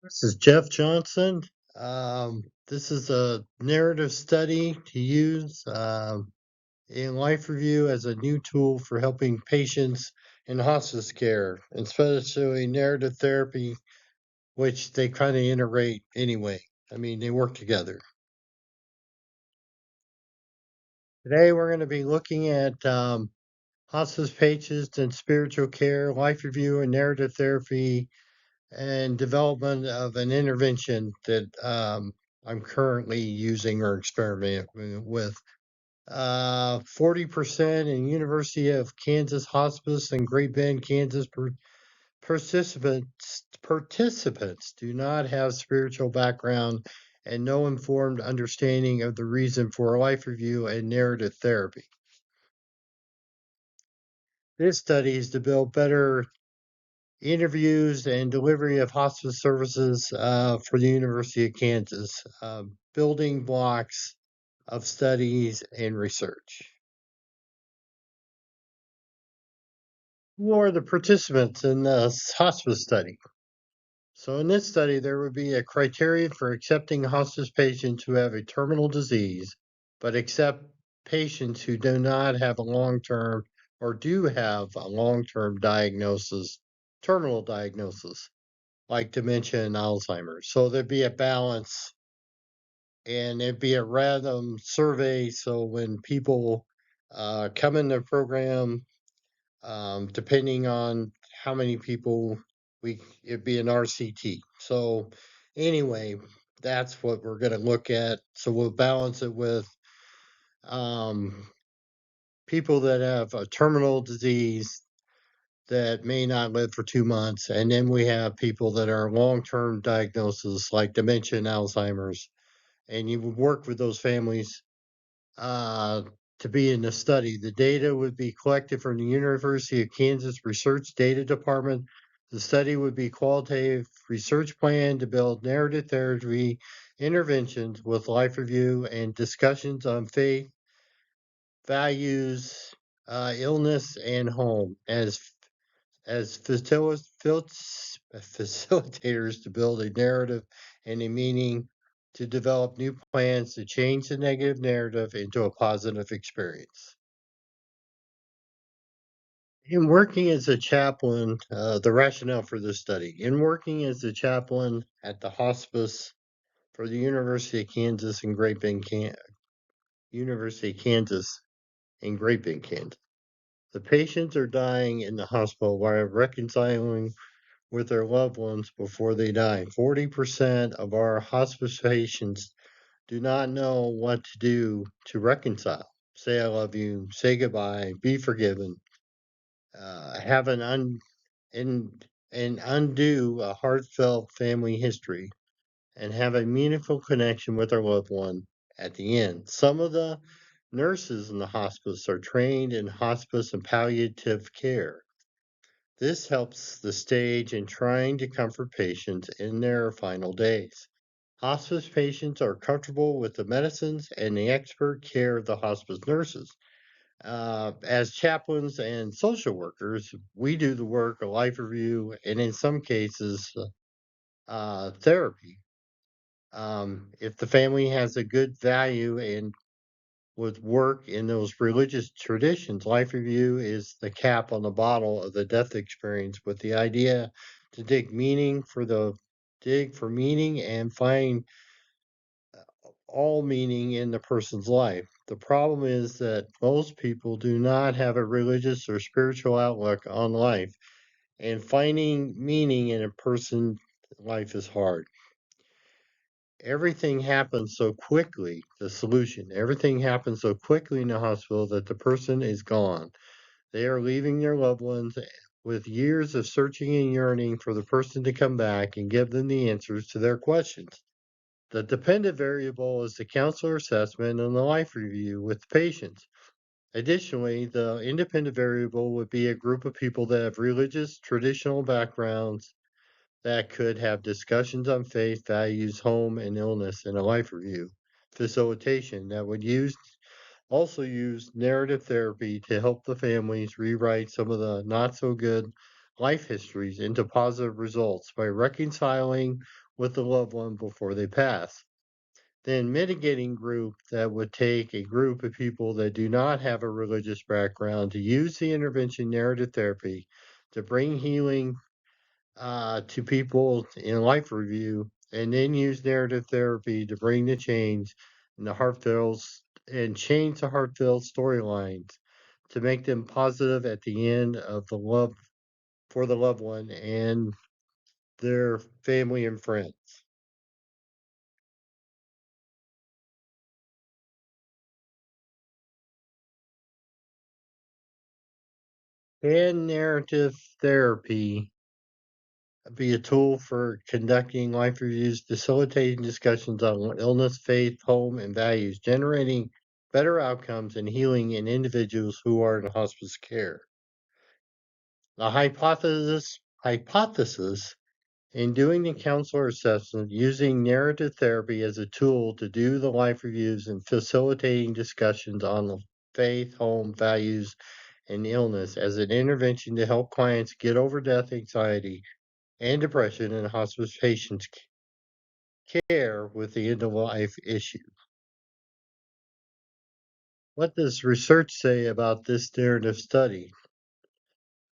This is Jeff Johnson. This is a narrative study to use in life review as a new tool for helping patients in hospice care, especially narrative therapy, which they kind of integrate anyway. I mean, they work together. Today, we're going to be looking at hospice patients and spiritual care, life review, and narrative therapy and development of an intervention that I'm currently using or experimenting with. 40% in University of Kansas Hospice in Great Bend, Kansas participants do not have spiritual background and no informed understanding of the reason for a life review and narrative therapy. This study is to build better interviews and delivery of hospice services for the University of Kansas, building blocks of studies and research. Who are the participants in the hospice study? So, in this study, there would be a criteria for accepting hospice patients who have a terminal disease, but accept patients who do not have a long term or do have a long term diagnosis, terminal diagnosis, like dementia and Alzheimer's. So there'd be a balance and it'd be a random survey. So when people come in the program, depending on how many people it'd be an RCT. So anyway, that's what we're going to look at. So we'll balance it with um, people that have a terminal disease that may not live for 2 months. And then we have people that are long term diagnoses like dementia and Alzheimer's. And you would work with those families uh, to be in the study. The data would be collected from the University of Kansas Research Data Department. The study would be qualitative research plan to build narrative therapy interventions with life review and discussions on faith, values, illness, and home as facilitators to build a narrative and a meaning to develop new plans to change the negative narrative into a positive experience. In working as a chaplain, the rationale for this study, in working as a chaplain at the hospice for the University of Kansas in Great Bend, University of Kansas in Great Bend, Kansas, the patients are dying in the hospital while reconciling with their loved ones before they die. 40% of our hospice patients do not know what to do to reconcile. Say I love you, say goodbye, be forgiven, have and undo a heartfelt family history, and have a meaningful connection with our loved one at the end. Some of the nurses in the hospice are trained in hospice and palliative care. This helps the stage in trying to comfort patients in their final days. Hospice patients are comfortable with the medicines and the expert care of the hospice nurses. As chaplains and social workers, we do the work of life review and, in some cases, therapy. If the family has a good value and with work in those religious traditions, life review is the cap on the bottle of the death experience with the idea to dig for meaning and find all meaning in the person's life. The problem is that most people do not have a religious or spiritual outlook on life, and finding meaning in a person's life is hard. Everything happens so quickly, the solution, everything happens so quickly in the hospital that the person is gone. They are leaving their loved ones with years of searching and yearning for the person to come back and give them the answers to their questions. The dependent variable is the counselor assessment and the life review with the patients. Additionally, the independent variable would be a group of people that have religious, traditional backgrounds that could have discussions on faith, values, home, and illness in a life review. Facilitation that would also use narrative therapy to help the families rewrite some of the not so good life histories into positive results by reconciling with the loved one before they pass. Then mitigating group that would take a group of people that do not have a religious background to use the intervention narrative therapy to bring healing to people in life review, and then use narrative therapy to bring the change in the heartfelt and change the heartfelt storylines to make them positive at the end of the love for the loved one and their family and friends. Can narrative therapy be a tool for conducting life reviews, facilitating discussions on illness, faith, home, and values, generating better outcomes and healing in individuals who are in hospice care? The hypothesis in doing the counselor assessment using narrative therapy as a tool to do the life reviews and facilitating discussions on the faith, home, values, and illness as an intervention to help clients get over death anxiety and depression in hospice patients' care with the end of life issue. What does research say about this narrative study?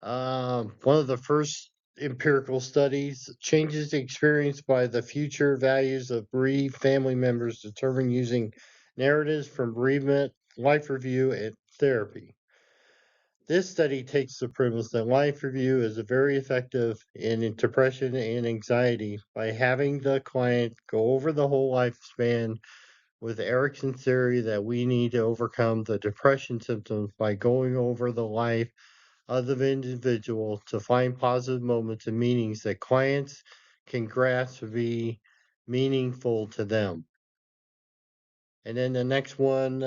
One of the first empirical studies changes experienced by the future values of bereaved family members determined using narratives from bereavement, life review, and therapy. This study takes the premise that life review is a very effective in depression and anxiety by having the client go over the whole lifespan with Erickson's theory that we need to overcome the depression symptoms by going over the life of the individual to find positive moments and meanings that clients can grasp to be meaningful to them. And then the next one,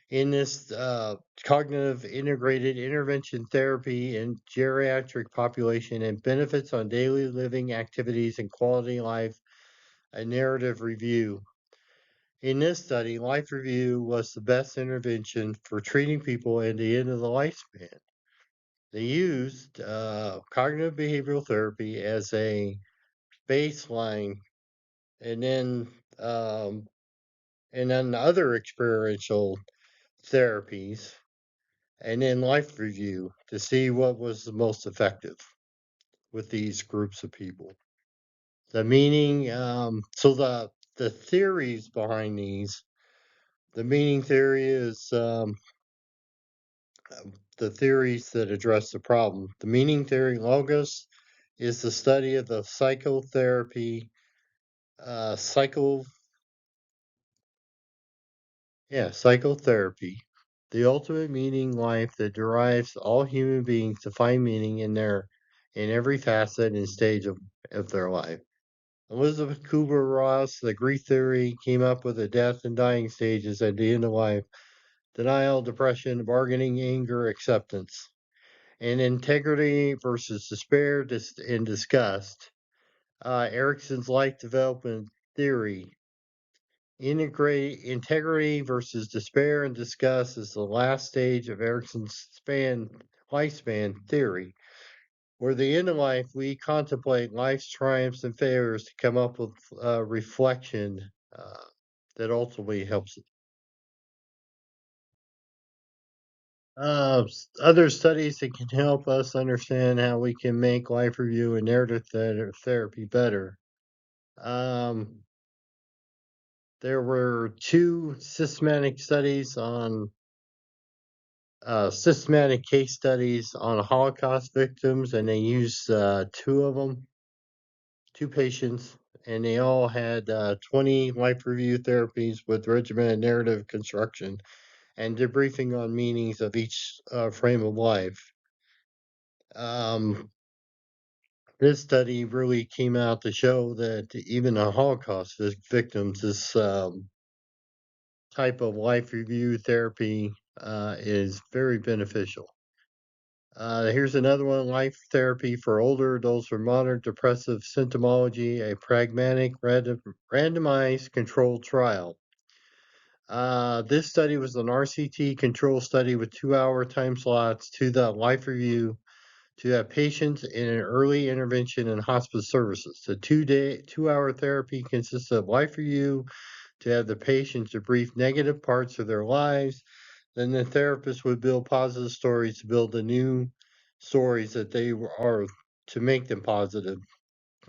in this cognitive integrated intervention therapy in geriatric population and benefits on daily living activities and quality life, a narrative review. In this study, life review was the best intervention for treating people at the end of the lifespan. They used cognitive behavioral therapy as a baseline, and then um, other experiential therapies, and then life review to see what was the most effective with these groups of people. The meaning, so the theories behind these, the meaning theory is the theories that address the problem. The meaning theory, logos, is the study of the psychotherapy, uh, psycho, psychotherapy, the ultimate meaning life that drives all human beings to find meaning in every facet and stage of their life. Elizabeth Kubler-Ross, the Greek theory, came up with the death and dying stages at the end of life: denial, depression, bargaining, anger, acceptance, and integrity versus despair and disgust. Erickson's life development theory: integrate integrity versus despair and disgust is the last stage of Erickson's lifespan theory, where the end of life we contemplate life's triumphs and failures to come up with reflection uh, that ultimately helps. Other studies that can help us understand how we can make life review and narrative therapy better. Um, there were two systematic case studies on Holocaust victims, and they used two of them, two patients, and they all had 20 life review therapies with regimented narrative construction and debriefing on meanings of each frame of life. Um, this study really came out to show that even the Holocaust victims, this type of life review therapy is very beneficial. Here's another one: life therapy for older adults with moderate depressive symptomology, a pragmatic randomized controlled trial. This study was an RCT control study with 2-hour time slots to the life review to have patients in an early intervention and hospice services. The 2-hour therapy consists of life review to have the patient debrief negative parts of their lives. Then the therapist would build positive stories to build the new stories that they are to make them positive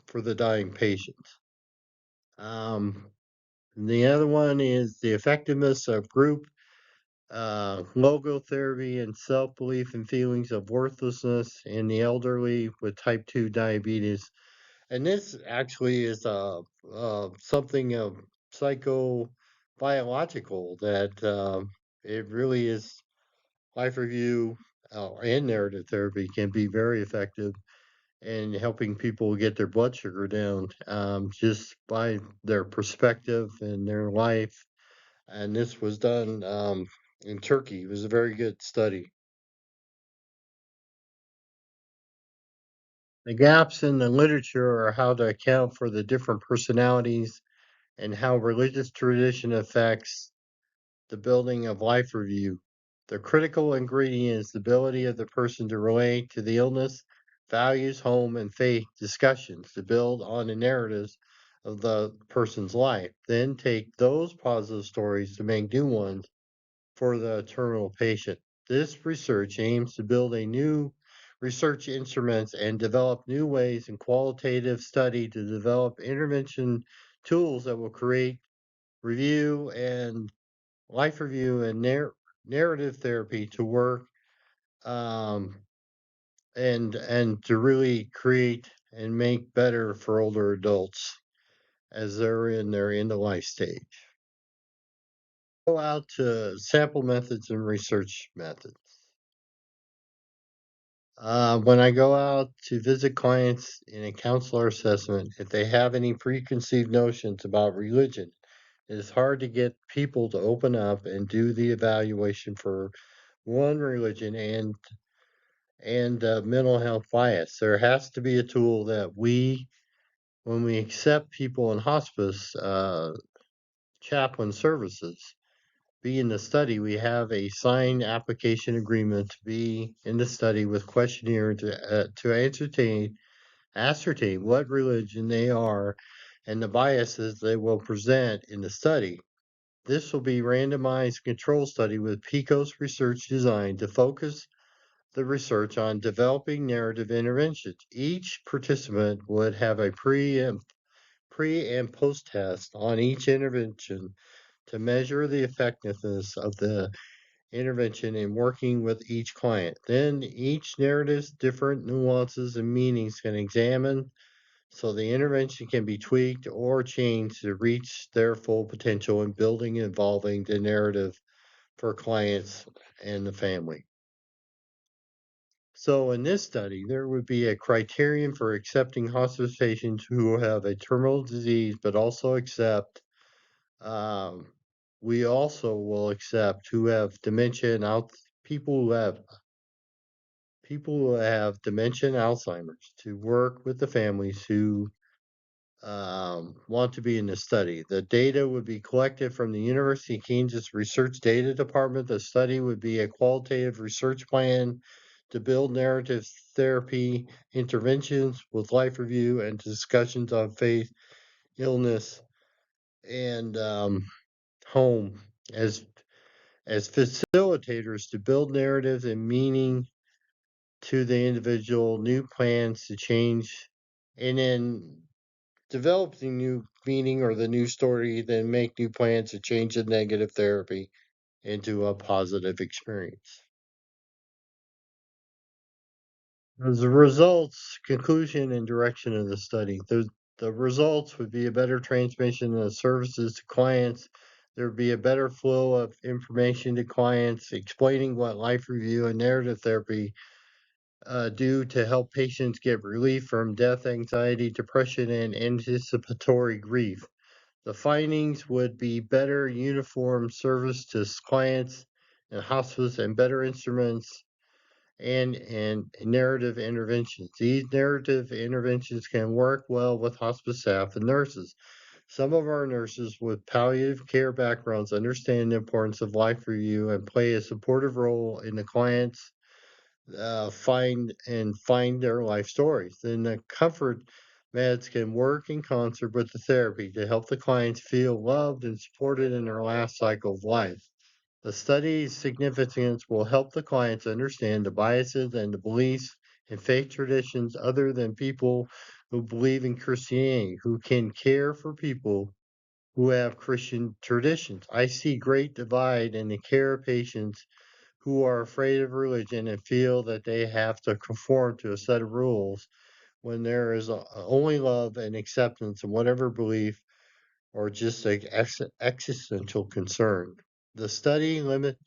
for the dying patients. The other one is the effectiveness of group logotherapy and self belief and feelings of worthlessness in the elderly with type 2 diabetes. And this actually is something of psychobiological that it really is life review and narrative therapy can be very effective in helping people get their blood sugar down just by their perspective and their life. And this was done in Turkey. It was a very good study. The gaps in the literature are how to account for the different personalities and how religious tradition affects the building of life review. The critical ingredient is the ability of the person to relate to the illness, values, home, and faith discussions to build on the narratives of the person's life. Then take those positive stories to make new ones for the terminal patient. This research aims to build a new research instruments and develop new ways in qualitative study to develop intervention tools that will create review and life review and narrative therapy to work um, and to really create and make better for older adults as they're in their end of life stage. Go out to sample methods and research methods. When I go out to visit clients in a counselor assessment, if they have any preconceived notions about religion, it is hard to get people to open up and do the evaluation for one religion and mental health bias. There has to be a tool that when we accept people in hospice chaplain services, be in the study, we have a signed application agreement to be in the study with questionnaire to ascertain what religion they are and the biases they will present in the study. This will be randomized control study with PICO's research designed to focus the research on developing narrative interventions. Each participant would have a pre and post test on each intervention to measure the effectiveness of the intervention in working with each client. Then each narrative's different nuances and meanings can examine so the intervention can be tweaked or changed to reach their full potential in building and evolving the narrative for clients and the family. So in this study, there would be a criterion for accepting hospice patients who have a terminal disease, but also accept, um, we also will accept who have dementia and people who have dementia and Alzheimer's to work with the families who want to be in the study. The data would be collected from the University of Kansas Research Data Department. The study would be a qualitative research plan to build narrative therapy interventions with life review and discussions on faith, illness, and home as facilitators to build narratives and meaning to the individual, new plans to change, and then develop the new meaning or the new story, then make new plans to change the negative therapy into a positive experience. As the results, conclusion, and direction of the study, the results would be a better transmission of services to clients. There would be a better flow of information to clients, explaining what life review and narrative therapy do to help patients get relief from death, anxiety, depression, and anticipatory grief. The findings would be better uniform service to clients and hospice and better instruments and narrative interventions. These narrative interventions can work well with hospice staff and nurses. Some of our nurses with palliative care backgrounds understand the importance of life review and play a supportive role in the clients find their life stories. Then the comfort meds can work in concert with the therapy to help the clients feel loved and supported in their last cycle of life. The study's significance will help the clients understand the biases and the beliefs and faith traditions other than people who believe in Christianity, who can care for people who have Christian traditions. I see great divide in the care of patients who are afraid of religion and feel that they have to conform to a set of rules when there is only love and acceptance in whatever belief or just an existential concern. The study limit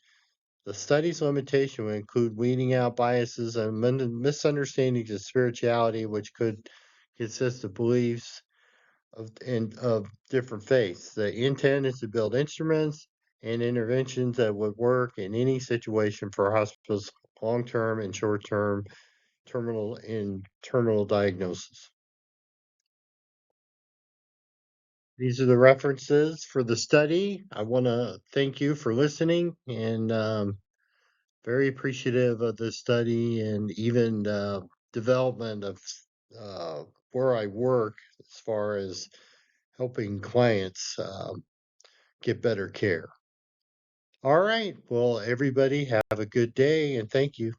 the study's limitation would include weeding out biases and misunderstandings of spirituality, which could consist of beliefs of different faiths. The intent is to build instruments and interventions that would work in any situation for hospitals, long-term and short-term, terminal and terminal diagnosis. These are the references for the study. I want to thank you for listening and very appreciative of the study and even development of uh, where I work as far as helping clients get better care. All right. Well, everybody have a good day and thank you.